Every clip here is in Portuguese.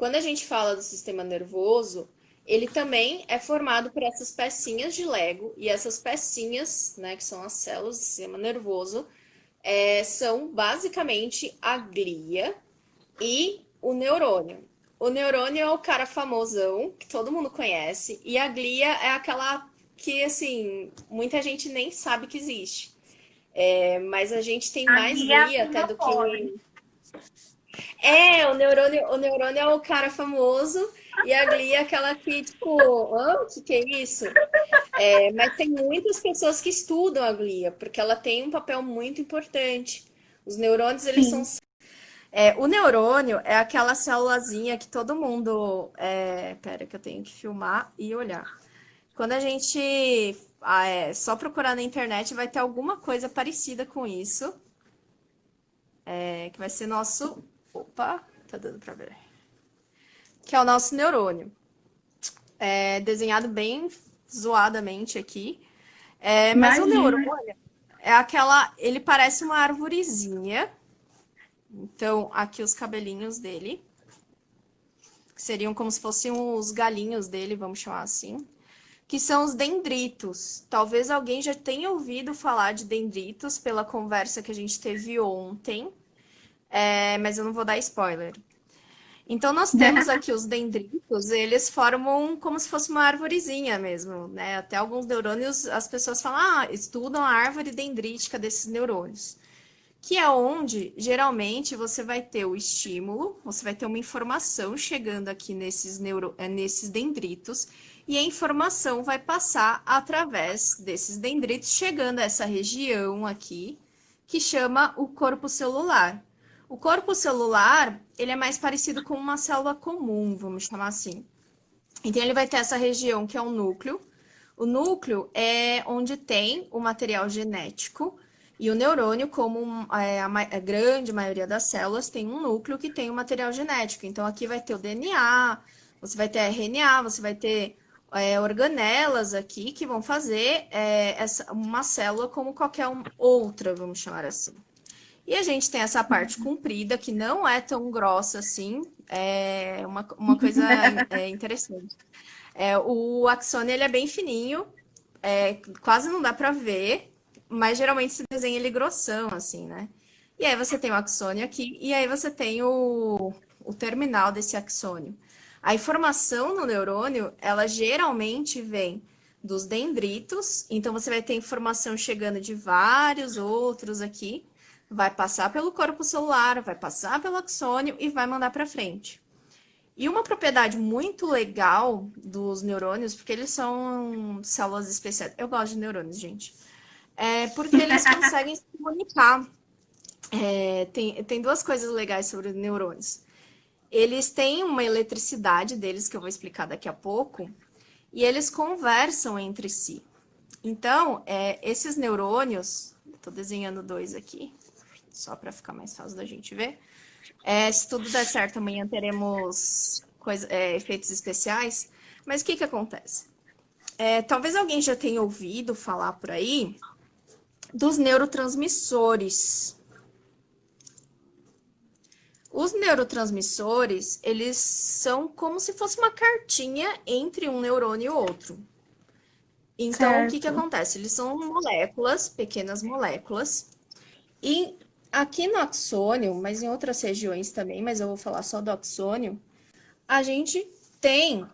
quando a gente fala do sistema nervoso, ele também é formado por essas pecinhas de Lego, e essas pecinhas, né, que são as células do sistema nervoso, são basicamente a glia e o neurônio. O neurônio é o cara famosão, que todo mundo conhece, e a glia é aquela que, assim, muita gente nem sabe que existe. Mas a gente tem A mais guia glia até funda do poli. que. O neurônio é o cara famoso, e a glia é aquela que, tipo, o que é isso? Mas tem muitas pessoas que estudam a glia, porque ela tem um papel muito importante. Os neurônios, eles são. Sim. O neurônio é aquela célulazinha que todo mundo. Pera, que eu tenho que filmar e olhar. Quando a gente só procurar na internet, vai ter alguma coisa parecida com isso, que vai ser nosso. Opa, tá dando pra ver. Que é o nosso neurônio. Desenhado bem zoadamente aqui. Mas o Imagina. neurônio é aquela. Ele parece uma arvorezinha. Então, aqui os cabelinhos dele, que seriam como se fossem os galinhos dele, vamos chamar assim, que são os dendritos. Talvez alguém já tenha ouvido falar de dendritos pela conversa que a gente teve ontem, mas eu não vou dar spoiler. Então, nós temos aqui os dendritos, eles formam como se fosse uma arvorezinha mesmo, né? Até alguns neurônios, as pessoas falam, estudam a árvore dendrítica desses neurônios. Que é onde, geralmente, você vai ter o estímulo, você vai ter uma informação chegando aqui nesses dendritos, e a informação vai passar através desses dendritos, chegando a essa região aqui, que chama o corpo celular. O corpo celular, ele é mais parecido com uma célula comum, vamos chamar assim. Então, ele vai ter essa região que é o núcleo. O núcleo é onde tem o material genético, e o neurônio, como a grande maioria das células, tem um núcleo que tem o material genético. Então, aqui vai ter o DNA, você vai ter RNA, você vai ter organelas aqui que vão fazer uma célula como qualquer outra, vamos chamar assim. E a gente tem essa parte comprida, que não é tão grossa assim, é uma coisa interessante. O axônio ele é bem fininho, quase não dá para ver, mas geralmente se desenha ele grossão, assim, né? E aí você tem o axônio aqui, e aí você tem o terminal desse axônio. A informação no neurônio, ela geralmente vem dos dendritos, então você vai ter informação chegando de vários outros aqui, vai passar pelo corpo celular, vai passar pelo axônio e vai mandar para frente. E uma propriedade muito legal dos neurônios, porque eles são células especiais. Eu gosto de neurônios, gente. Porque eles conseguem se comunicar. Tem duas coisas legais sobre os neurônios. Eles têm uma eletricidade deles, que eu vou explicar daqui a pouco, e eles conversam entre si. Então, esses neurônios, estou desenhando dois aqui, só para ficar mais fácil da gente ver. Se tudo der certo, amanhã teremos efeitos especiais. Mas o que acontece? Talvez alguém já tenha ouvido falar por aí dos neurotransmissores. Os neurotransmissores, eles são como se fosse uma cartinha entre um neurônio e outro. Então, o que Certo. acontece? Eles são moléculas, pequenas moléculas, e aqui no axônio, mas em outras regiões também, mas eu vou falar só do axônio, a gente tem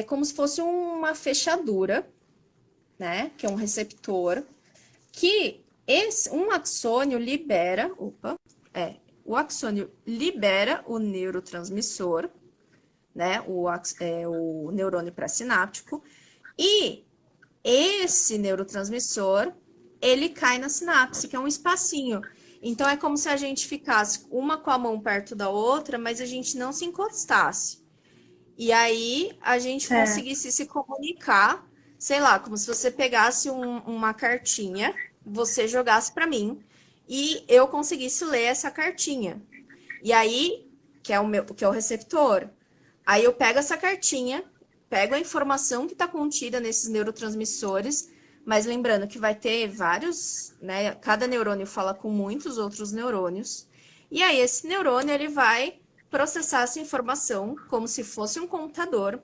como se fosse uma fechadura, né? Que é um receptor, que um axônio libera, o axônio libera o neurotransmissor, né? O neurônio pré-sináptico, e esse neurotransmissor, ele cai na sinapse, que é um espacinho. Então, é como se a gente ficasse uma com a mão perto da outra, mas a gente não se encostasse. E aí, a gente Certo. conseguisse se comunicar, sei lá, como se você pegasse uma cartinha, você jogasse para mim, e eu conseguisse ler essa cartinha. E aí, que é o receptor, aí eu pego essa cartinha, pego a informação que está contida nesses neurotransmissores, mas lembrando que vai ter vários, né? Cada neurônio fala com muitos outros neurônios. E aí esse neurônio ele vai processar essa informação como se fosse um computador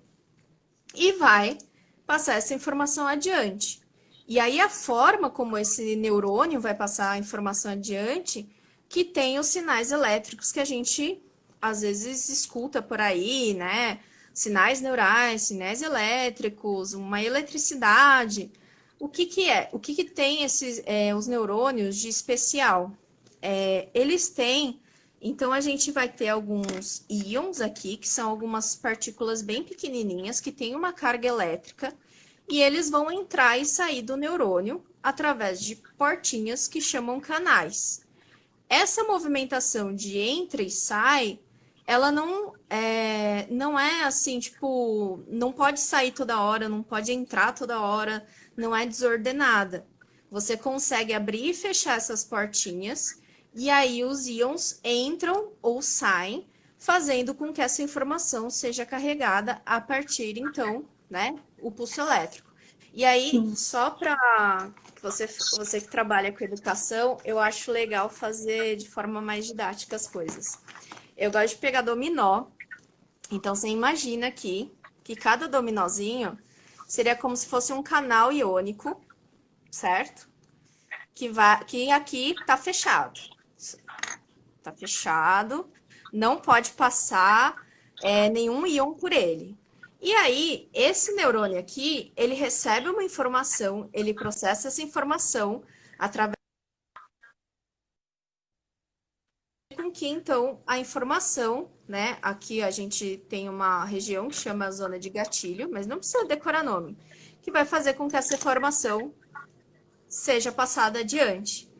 e vai passar essa informação adiante. E aí a forma como esse neurônio vai passar a informação adiante, que tem os sinais elétricos que a gente às vezes escuta por aí, né? Sinais neurais, sinais elétricos, uma eletricidade. O que que é? O que que tem os neurônios de especial? Eles têm, então a gente vai ter alguns íons aqui, que são algumas partículas bem pequenininhas, que têm uma carga elétrica, e eles vão entrar e sair do neurônio através de portinhas que chamam canais. Essa movimentação de entra e sai, ela não é assim, tipo, não pode sair toda hora, não pode entrar toda hora, não é desordenada. Você consegue abrir e fechar essas portinhas, e aí os íons entram ou saem, fazendo com que essa informação seja carregada a partir, então, né, o pulso elétrico. E aí, Sim. só para você que trabalha com educação, eu acho legal fazer de forma mais didática as coisas. Eu gosto de pegar dominó. Então, você imagina aqui que cada dominózinho seria como se fosse um canal iônico, certo? Que aqui tá fechado. Tá fechado, não pode passar nenhum íon por ele. E aí, esse neurônio aqui, ele recebe uma informação, ele processa essa informação através com que, então, a informação, né? Aqui a gente tem uma região que chama zona de gatilho, mas não precisa decorar nome, que vai fazer com que essa informação seja passada adiante.